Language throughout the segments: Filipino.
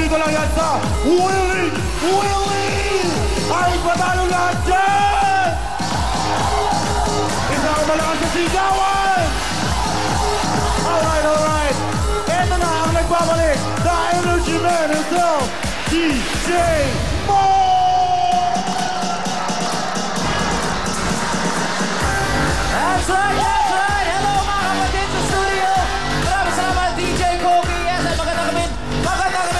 dito lang yan sa Willie! Ay, patalo lahat dyan! Isang malakas sa sigawan! Alright. Ito na ang nagbabalik, the Energy Man himself, DJ Mo! That's right! Hello mga kapatid sa studio! Maraming salamat DJ Koki! Yes, ay maganda kami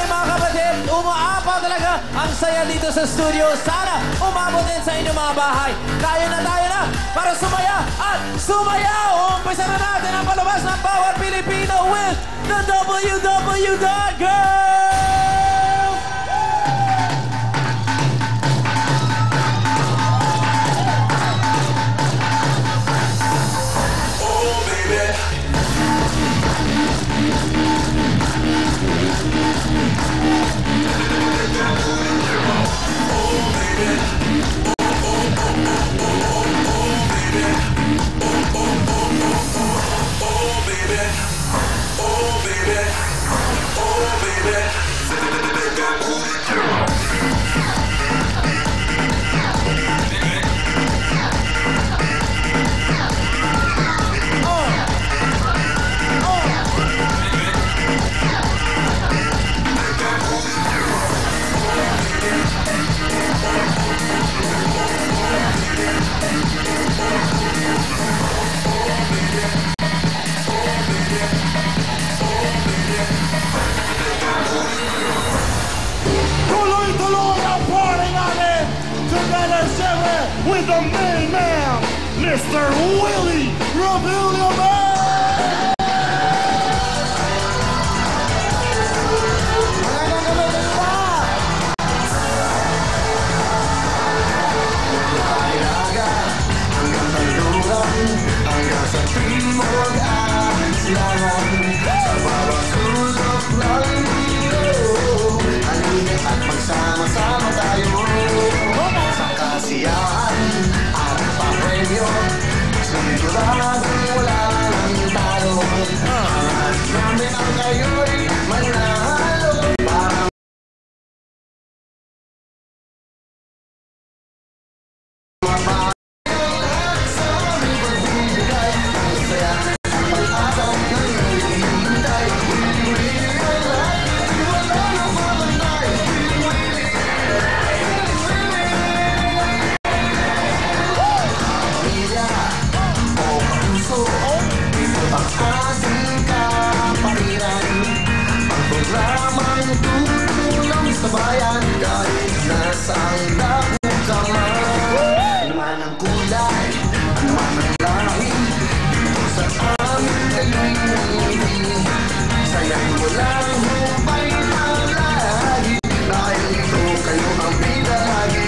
mga kapatid! Umaapa talaga ang saya dito sa studio! Sana umabot din sa inyong mga bahay! Tayo na para sumaya at sumayaw! Umpisa na natin ang palabas ng bawat Pilipino with the WW.Girls! With the main man, Mr. Willie Rebellion! Magsama-sama tayo sa kasiyahan at papremyo. Siguradong wala nang talo. At namin ang kayo'y mananalo. Parang mapayang lahat sa aming pagbibigay. Masaya ang pag-asaw ng hinihintay. Willie ang lahat, wala nang mamatay. Ating kapatiran, ang programang tutulong sa bayan kahit nasaan dako ka man. Ano man ang kulay, ano man ang lahi, dito sa amin kayo'y ngumiti. Sayang walang hupay na lahi, dahil ito kayo ang pinalagi.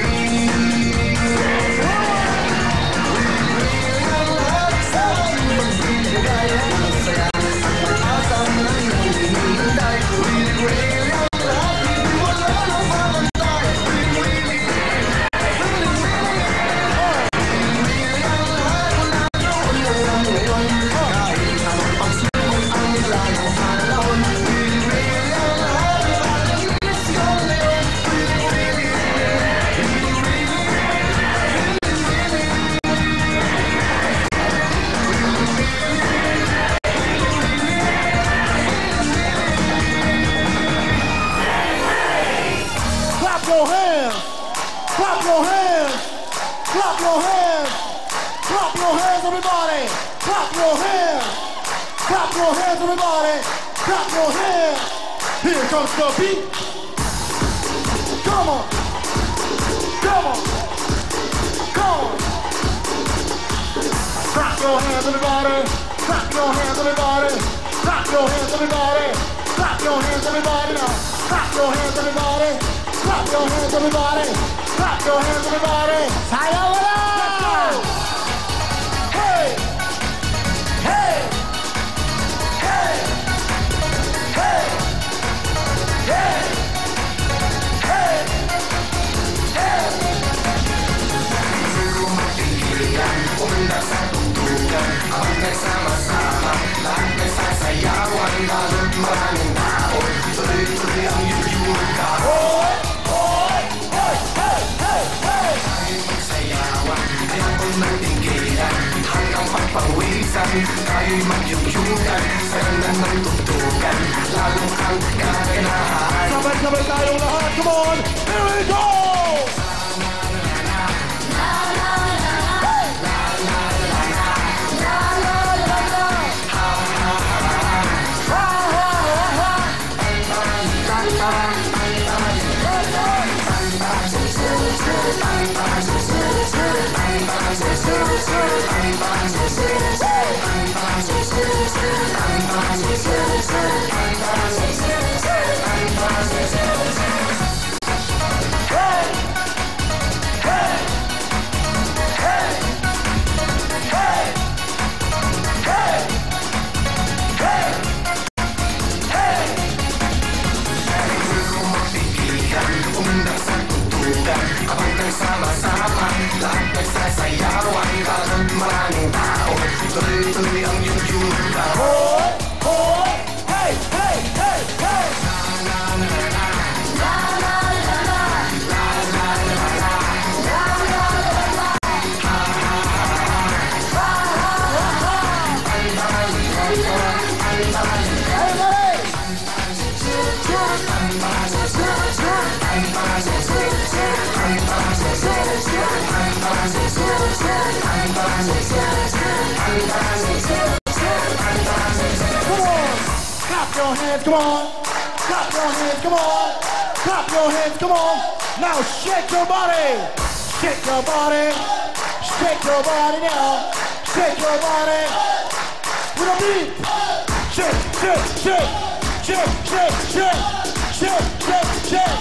Everybody, clap your hands. Clap your hands, everybody. Clap your hands. Here comes the beat. Come on. Come on. Come on. Clap your hands, everybody. Clap your hands, everybody. Clap your hands, everybody. Clap your hands, everybody now. Clap your hands, everybody. Clap your hands, everybody. Clap your hands, everybody. Sayaw wala! Let's go! Hey! Hey! Hey! Hey! Hey! Hey! Hey! Siguro matigiligan, umanda sa tugtugan. Ang nagsama-sama, lahat may sasayawan. Lalo't maraming tao, tuloy-tuloy ang YouTube. naman tayo'y magyugyugan sa ganda ng tugtugan, lalo kang gaganahan. Sabay-sabay tayong lahat, come on! Here we go! Kapag nagsama-sama, lahat nagsasayawan, parang maraming tao, tuloy-tuloy ang YouTube. Hoy! Hoy! Hey! Hey! Hey! Hey! Clap your hands, come on! Clap your hands, come on! Clap your hands, come on! Now shake your body! Shake your body! Shake your body now! Shake your body! With a beat! Shake, shake, shake! Shake, shake, shake! Shake, shake, shake!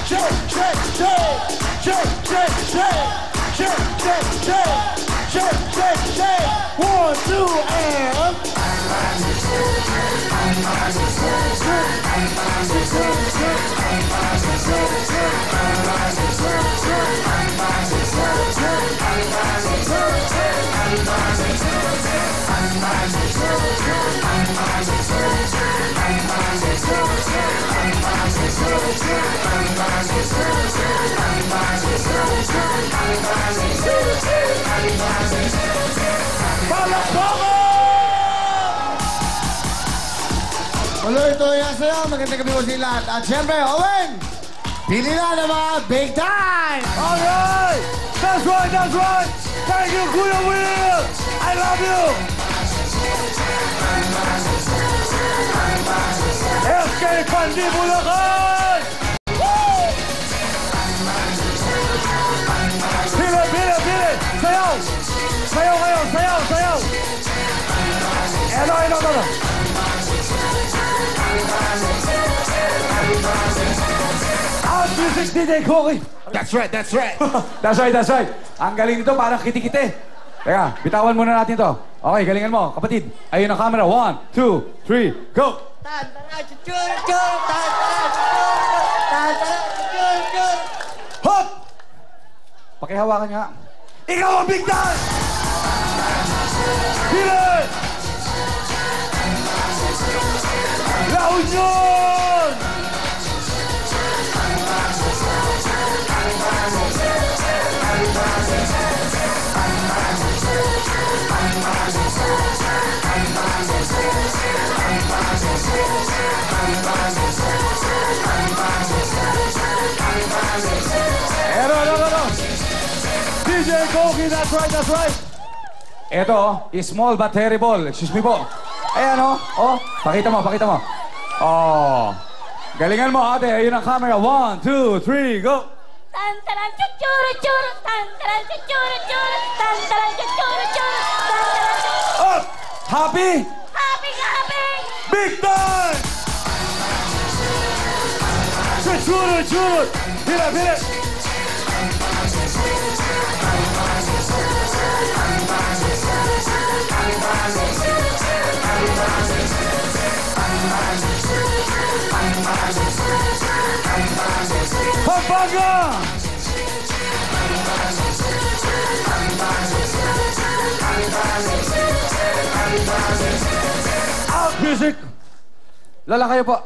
Shake, shake, shake! Shake, shake, shake! Shake, shake, shake! Shake, shake, shake! 1, 2, and... Tuloy ito yan sa'yo. Magandang gabi po sa lahat. At syempre, Owen! Pili na ng mga big time! Alright! That's right, that's right! Thank you, Kuya Will! I love you! SK Pandi Bulacan! Woo! Pili, pili, pili! Sayaw! Sayaw kayo, sayaw, sayaw! Eno. Out music DJ Koki! That's right, that's right. That's right, that's right. Ang galing nito, parang kiti-kiti. Teka, bitawan muna natin to. Okay, galingan mo, kapatid. Ayun ang camera. 1, 2, 3, go! Hop! Pakihawakan nga. Ikaw ang big dance! Pili! La Union! Ano. DJ Koki, that's right, that's right. Ito, small but terrible. Excuse me po. Ayan, oh. Pakita mo. Oh. Galingan mo, ate. Ayun ang camera. 1, 2, 3, go! Tantaran chuchuru churu, tantaran chuchuru churu, tantaran chuchuru churu, tantaran chuchuru. Up! Happy? Happy. Big time! Churu. Pili. Pampanga! Out music! Lola, kayo po.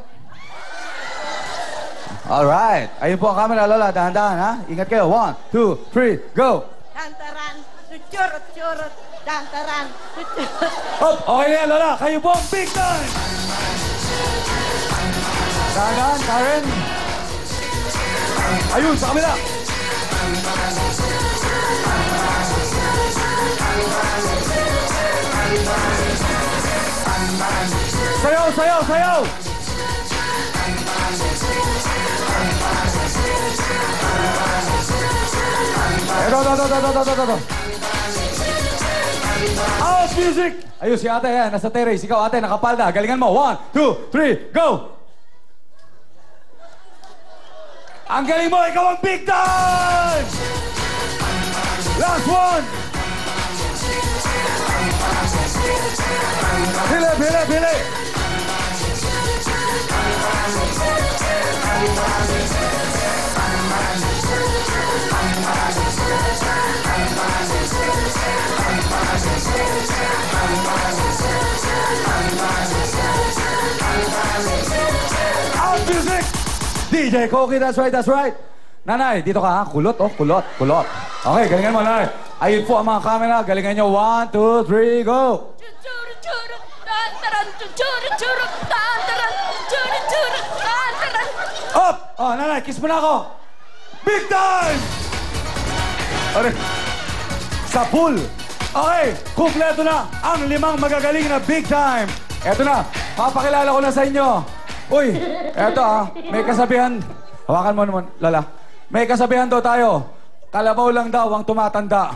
Alright. Ayun po ang camera, Lola. Dahan-dahan, ha? Ingat kayo. 1, 2, 3, go! Tantaran chuchuru churu, Tantaran. Hop, okay na yan, Lola. Kayo po ang big time! Dahan, Karen. Ayun, sa kabila. Sayaw, sayaw, sayaw! Ito. Out music! Ayun, si ate yan, nasa terrace. Ikaw, ate, nakapalda. Galingan mo. 1, 2, 3, go! Ang galing mo, ikaw ang big time! Last one! Pili! Out music! DJ Koki, that's right. Nanay, dito ka ha. Kulot. Okay, galingan mo, nanay. Ayun po ang mga camera. Galingan nyo. 1, 2, 3, go! Up! Oh, nanay, kiss mo na ako. Big time! Aray. Sa pool. Okay, kumpleto na ang 5 magagaling na big time. Eto na, papakilala ko na sa inyo. Uy, eto may kasabihan. Hawakan mo naman, Lala. May kasabihan daw tayo. Kalabaw lang daw ang tumatanda.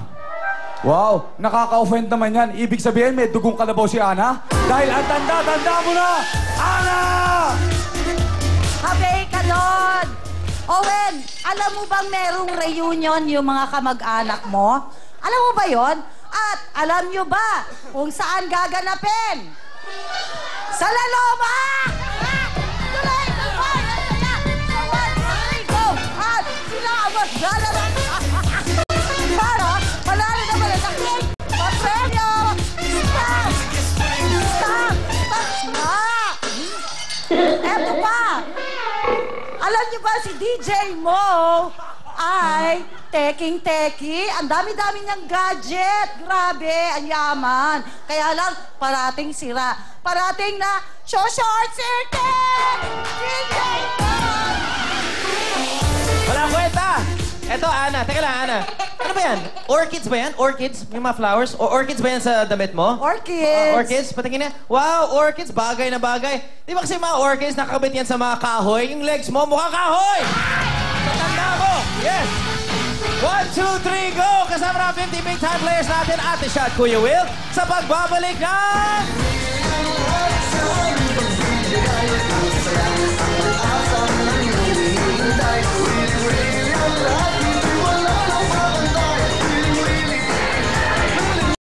Wow, nakaka-offend naman yan. Ibig sabihin, may dugong kalabaw si Ana? Dahil ang tanda mo na, Ana! Habay ka doon! Owen, alam mo bang merong reunion yung mga kamag-anak mo? Alam mo ba yon? At alam nyo ba kung saan gaganapin? Sa Laloma! Tuloy! Go! At sila ang maglalaro! Para, panalo na pala sa cake! Papremyo! Stop na! Eto pa! Alam niyo ba si DJ Mo ay teking-teki? Ang dami-dami niyang gadget. Grabe, ang yaman. Kaya lang, parating sira. Parating na short circuit! DJ Mo! Walang kwenta! Eto, Ana. Teka lang, Ana. Ano ba yan? Orchids ba yan? Orchids? Yung mga flowers? O orchids ba yan sa damit mo? Orchids! Orchids? Patingin na. Wow, orchids. Bagay na bagay. Di ba kasi mga orchids nakakabit yan sa mga kahoy? Yung legs mo, mukhang kahoy! Sa tanda ko! Yes! 1, 2, 3, go! Kasama natin 50 big time players natin, Ate Shot, Kuya Will, sa pagbabalik ng...